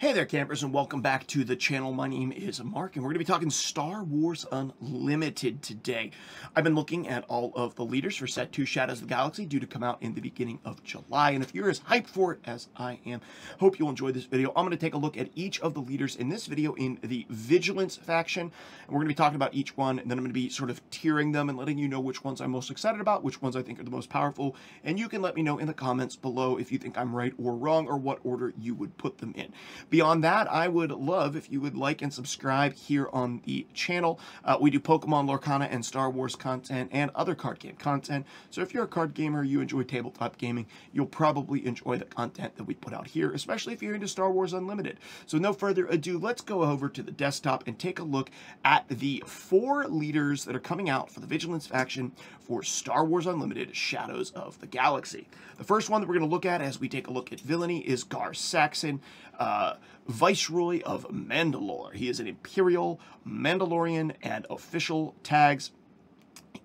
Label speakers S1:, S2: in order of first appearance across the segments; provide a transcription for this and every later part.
S1: Hey there, campers, and welcome back to the channel. My name is Mark, and we're going to be talking Star Wars Unlimited today. I've been looking at all of the leaders for Set 2 Shadows of the Galaxy, due to come out in the beginning of July, and if you're as hyped for it as I am, hope you'll enjoy this video. I'm going to take a look at each of the leaders in this video in the Vigilance faction, and we're going to be talking about each one, and then I'm going to be sort of tiering them and letting you know which ones I'm most excited about, which ones I think are the most powerful, and you can let me know in the comments below if you think I'm right or wrong, or what order you would put them in. Beyond that, I would love if you would like and subscribe here on the channel. We do Pokemon, Lorcana, and Star Wars content and other card game content. So if you're a card gamer, you enjoy tabletop gaming, you'll probably enjoy the content that we put out here, especially if you're into Star Wars Unlimited. So no further ado, let's go over to the desktop and take a look at the 4 leaders that are coming out for the Vigilance faction for Star Wars Unlimited Shadows of the Galaxy. The first one that we're going to look at as we take a look at villainy is Gar Saxon, Viceroy of Mandalore. He is an Imperial, Mandalorian, and official tags.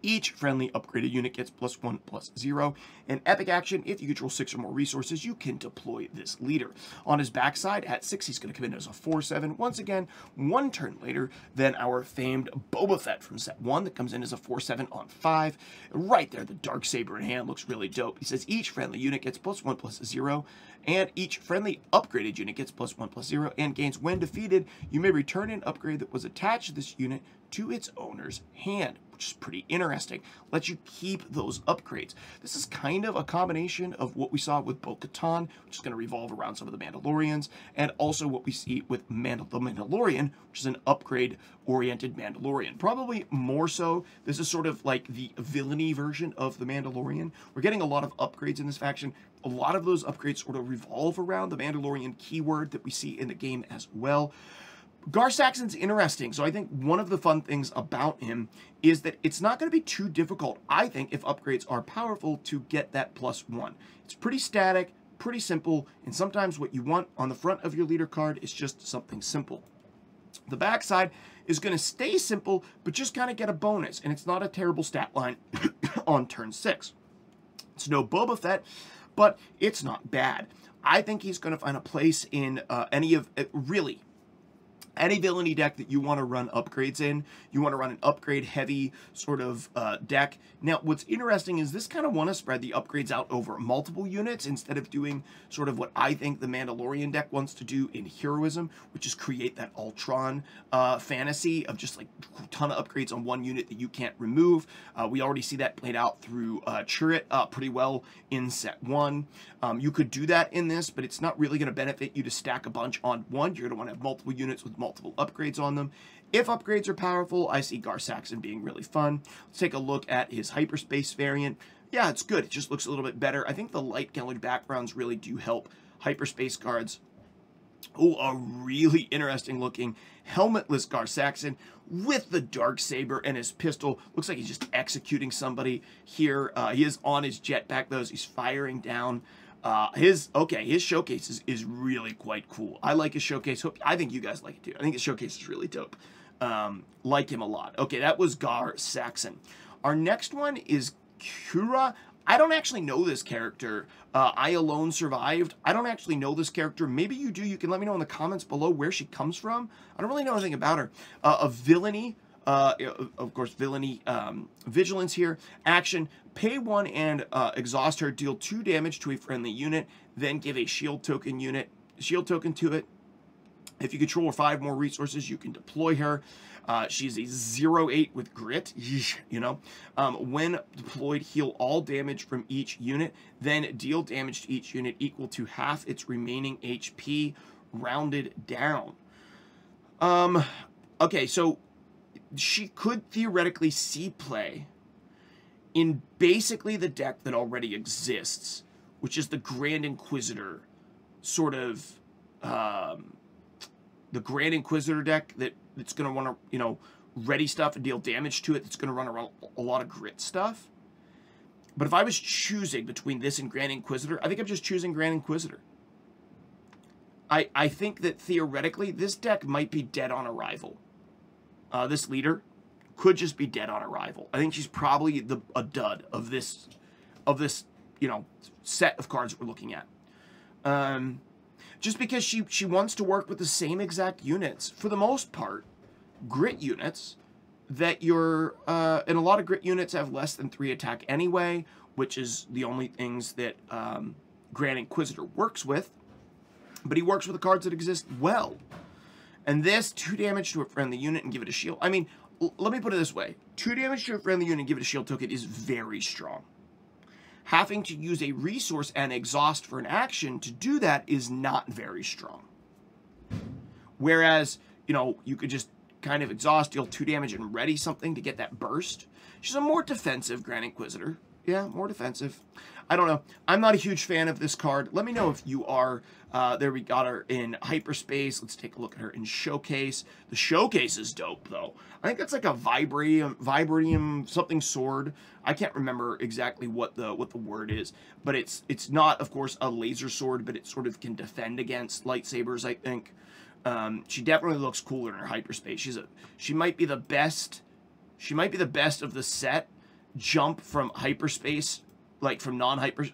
S1: Each friendly upgraded unit gets +1/+0. In epic action, if you control 6 or more resources, you can deploy this leader. On his backside, at 6, he's going to come in as a 4/7. Once again, 1 turn later than our famed Boba Fett from Set 1 that comes in as a 4/7 on 5. Right there, the Darksaber in hand looks really dope. He says each friendly unit gets +1/+0, and each friendly upgraded unit gets +1/+0 and gains when defeated. You may return an upgrade that was attached to this unit to its owner's hand, which is pretty interesting. Lets you keep those upgrades. This is kind of a combination of what we saw with Bo-Katan, which is going to revolve around some of the Mandalorians, and also what we see with the Mandalorian, which is an upgrade-oriented Mandalorian. Probably more so, this is sort of like the villainy version of the Mandalorian. We're getting a lot of upgrades in this faction. A lot of those upgrades sort of revolve around the Mandalorian keyword that we see in the game as well. Gar Saxon's interesting, so I think one of the fun things about him is that it's not going to be too difficult, I think, if upgrades are powerful, to get that +1. It's pretty static, pretty simple, and sometimes what you want on the front of your leader card is just something simple. The backside is going to stay simple, but just kind of get a bonus, and it's not a terrible stat line on turn 6. It's no Boba Fett, but it's not bad. I think he's going to find a place in any villainy deck that you want to run upgrades in. You want to run an upgrade-heavy sort of deck. Now, what's interesting is this kind of want to spread the upgrades out over multiple units instead of doing sort of what I think the Mandalorian deck wants to do in Heroism, which is create that Ultron fantasy of just like a ton of upgrades on one unit that you can't remove. We already see that played out through Chirrut pretty well in Set 1. You could do that in this, but it's not really going to benefit you to stack a bunch on one. You're going to want to have multiple units with multiple upgrades on them. If upgrades are powerful, I see Gar Saxon being really fun. Let's take a look at his hyperspace variant. Yeah, it's good. It just looks a little bit better. I think the light colored backgrounds really do help hyperspace cards. Oh, a really interesting looking helmetless Gar Saxon with the Darksaber and his pistol. Looks like he's just executing somebody here. He is on his jetpack, though, as he's firing down. His showcase is really quite cool. I like his showcase. I think you guys like it too. I think his showcase is really dope. Like him a lot. Okay, that was Gar Saxon. Our next one is Kura. I don't actually know this character. I Alone Survived. I don't actually know this character. Maybe you do. You can let me know in the comments below where she comes from. I don't really know anything about her. A villainy. Of course, villainy, Vigilance here. Action, pay 1 and exhaust her, deal 2 damage to a friendly unit, then give a shield token to it. If you control 5 more resources, you can deploy her. She's a 0/8 with grit, you know. When deployed, heal all damage from each unit, then deal damage to each unit equal to half its remaining HP, rounded down. Okay, so she could theoretically see play in basically the deck that already exists, which is the Grand Inquisitor sort of, the Grand Inquisitor deck that's going to want to, you know, ready stuff and deal damage to it. That's going to run around a lot of grit stuff. But if I was choosing between this and Grand Inquisitor, I think I'm just choosing Grand Inquisitor. I think that theoretically this deck might be dead on arrival. This leader could just be dead on arrival. I think she's probably a dud of this, you know, set of cards we're looking at. just because she wants to work with the same exact units, for the most part, grit units, that you're, and a lot of grit units have less than 3 attack anyway, which is the only things that Grand Inquisitor works with, but he works with the cards that exist well. And this, 2 damage to a friendly unit and give it a shield. I mean, let me put it this way. 2 damage to a friendly unit and give it a shield token is very strong. Having to use a resource and exhaust for an action to do that is not very strong. Whereas, you know, you could just kind of exhaust, deal 2 damage, and ready something to get that burst. She's a more defensive Grand Inquisitor. Yeah, more defensive. I don't know. I'm not a huge fan of this card. Let me know if you are. There we got her in Hyperspace. Let's take a look at her in Showcase. The Showcase is dope, though. I think that's like a vibranium something sword. I can't remember exactly what the word is, but it's not, of course, a laser sword, but it sort of can defend against lightsabers, I think. She definitely looks cooler in her Hyperspace. She might be the best. She might be the best of the set. Jump from Hyperspace, like from non-showcase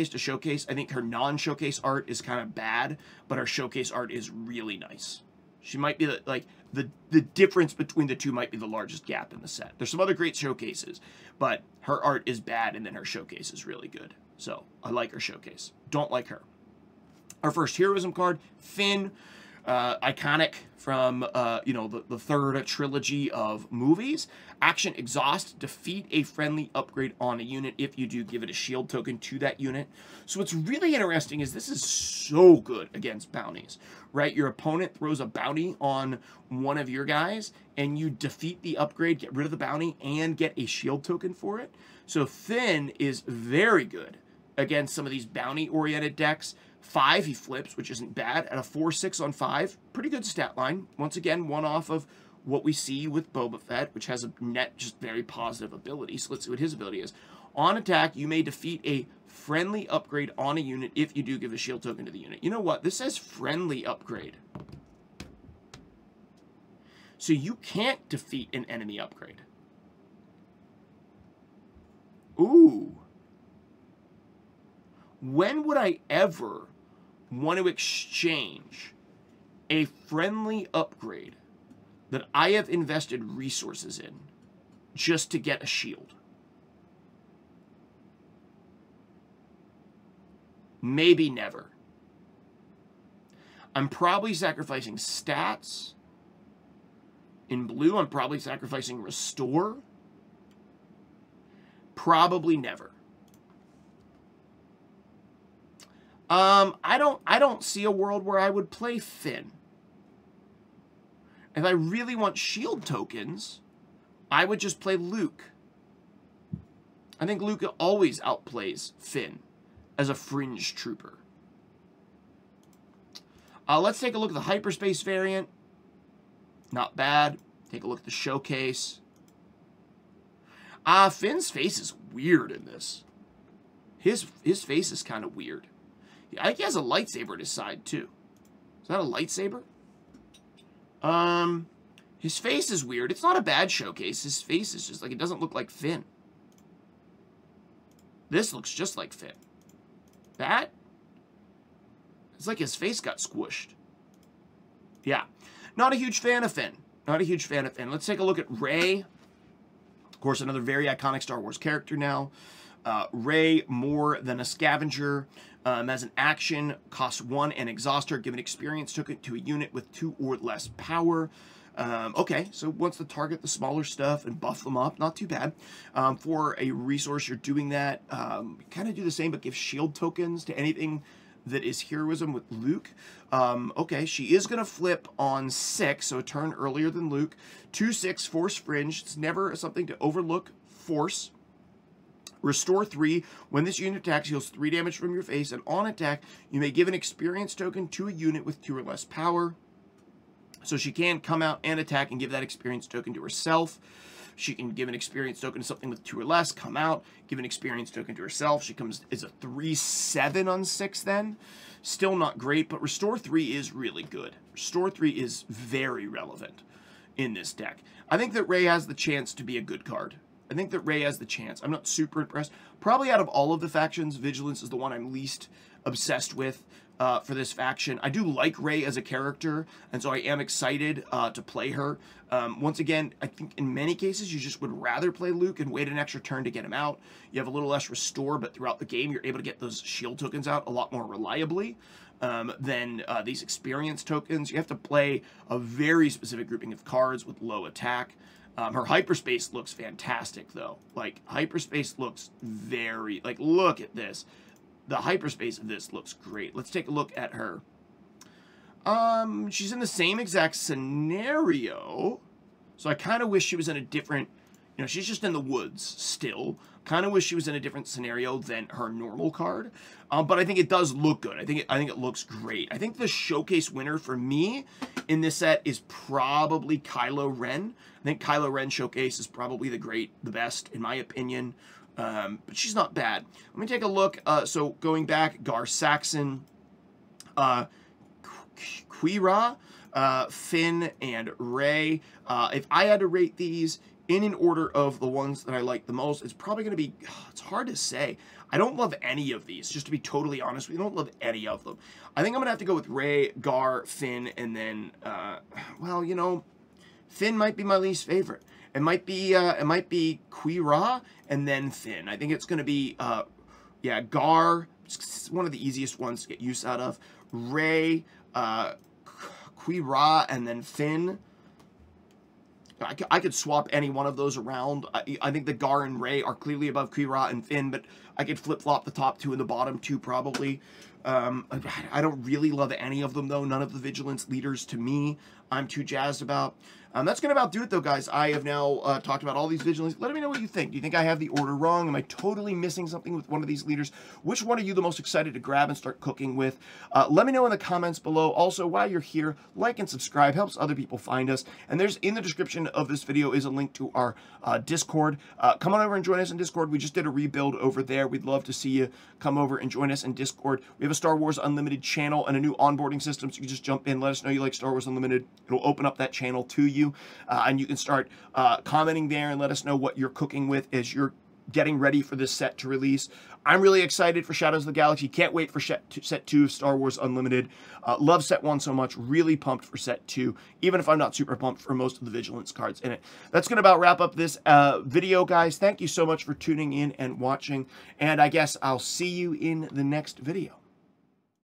S1: to showcase. I think her non-showcase art is kind of bad, but her showcase art is really nice. She might be the difference between the two might be the largest gap in the set. There's some other great showcases, but her art is bad and then her showcase is really good. So I like her showcase. Don't like her. Our first heroism card, Finn. Iconic from, you know, the third trilogy of movies. Action Exhaust, defeat a friendly upgrade on a unit. If you do, give it a shield token to that unit. So what's really interesting is this is so good against bounties, right? Your opponent throws a bounty on one of your guys, and you defeat the upgrade, get rid of the bounty, and get a shield token for it. So Finn is very good against some of these bounty-oriented decks. 5, he flips, which isn't bad. At a 4/6 on 5, pretty good stat line. Once again, one off of what we see with Boba Fett, which has a net just very positive ability. So let's see what his ability is. On attack, you may defeat a friendly upgrade on a unit if you do give a shield token to the unit. You know what? This says friendly upgrade. So you can't defeat an enemy upgrade. Ooh. When would I ever want to exchange a friendly upgrade that I have invested resources in just to get a shield? Maybe never. I'm probably sacrificing stats. In blue, I'm probably sacrificing restore. Probably never. I don't see a world where I would play Finn. If I really want shield tokens, I would just play Luke. I think Luke always outplays Finn as a fringe trooper. Let's take a look at the Hyperspace variant. Not bad. Take a look at the Showcase. Finn's face is weird in this. His face is kind of weird. I think he has a lightsaber at his side, too. Is that a lightsaber? His face is weird. It's not a bad Showcase. His face is just like, it doesn't look like Finn. This looks just like Finn. That? It's like his face got squished. Yeah. Not a huge fan of Finn. Not a huge fan of Finn. Let's take a look at Rey. Of course, another very iconic Star Wars character now. Rey, more than a scavenger. As an action, costs 1 and exhaust her. Give an experience token to a unit with 2 or less power. Okay, so wants to target the smaller stuff and buff them up. Not too bad. For a resource, you're doing that. Kind of do the same, but give shield tokens to anything that is heroism with Luke. Okay, she is going to flip on 6, so a turn earlier than Luke. 2/6, Force Fringe. It's never something to overlook. Force. Restore 3. When this unit attacks, heals 3 damage from your face, and on attack, you may give an experience token to a unit with 2 or less power. So she can come out and attack and give that experience token to herself. She can give an experience token to something with 2 or less, come out, give an experience token to herself. She is a 3/7 on 6 then. Still not great, but Restore 3 is really good. Restore 3 is very relevant in this deck. I think that Rey has the chance to be a good card. I think that Rey has the chance. I'm not super impressed. Probably out of all of the factions, Vigilance is the one I'm least obsessed with for this faction. I do like Rey as a character, and so I am excited to play her. Once again, I think in many cases you just would rather play Luke and wait an extra turn to get him out. You have a little less restore, but throughout the game you're able to get those shield tokens out a lot more reliably than these experience tokens. You have to play a very specific grouping of cards with low attack. Her hyperspace looks fantastic, though. Like, hyperspace looks very... Like, look at this. The hyperspace of this looks great. Let's take a look at her. She's in the same exact scenario. So I kind of wish she was in a different... You know, she's just in the woods still. Kind of wish she was in a different scenario than her normal card. But I think it does look good. I think it looks great. I think the showcase winner for me in this set is probably Kylo Ren. I think Kylo Ren showcase is probably the best in my opinion. But she's not bad. Let me take a look. So going back, Gar Saxon, Kura, Finn, and Rey. If I had to rate these in an order of the ones that I like the most, it's probably going to be, it's hard to say. I don't love any of these, just to be totally honest. We don't love any of them. I think I'm going to have to go with Rey, Gar, Finn, and then, well, you know, Finn might be my least favorite. It might be Kura and then Finn. I think it's going to be, yeah, Gar, it's one of the easiest ones to get use out of. Rey, Kura, and then Finn. I could swap any one of those around. I think the Gar and Rey are clearly above Kura and Finn, but I could flip-flop the top two and the bottom two probably. I don't really love any of them, though. None of the Vigilance leaders, to me, I'm too jazzed about. That's going to about do it, though, guys. I have now talked about all these Vigilance. Let me know what you think. Do you think I have the order wrong? Am I totally missing something with one of these leaders? Which one are you the most excited to grab and start cooking with? Let me know in the comments below. Also, while you're here, like and subscribe. Helps other people find us. And there's, in the description of this video, is a link to our Discord. Come on over and join us in Discord. We just did a rebuild over there. We'd love to see you come over and join us in Discord. We have a Star Wars Unlimited channel and a new onboarding system, so you can just jump in, let us know you like Star Wars Unlimited. It'll open up that channel to you, and you can start commenting there and let us know what you're cooking with as you're getting ready for this set to release. I'm really excited for Shadows of the Galaxy. Can't wait for set 2 of Star Wars Unlimited. Love set 1 so much. Really pumped for set 2, even if I'm not super pumped for most of the Vigilance cards in it. That's going to about wrap up this video, guys. Thank you so much for tuning in and watching, and I guess I'll see you in the next video.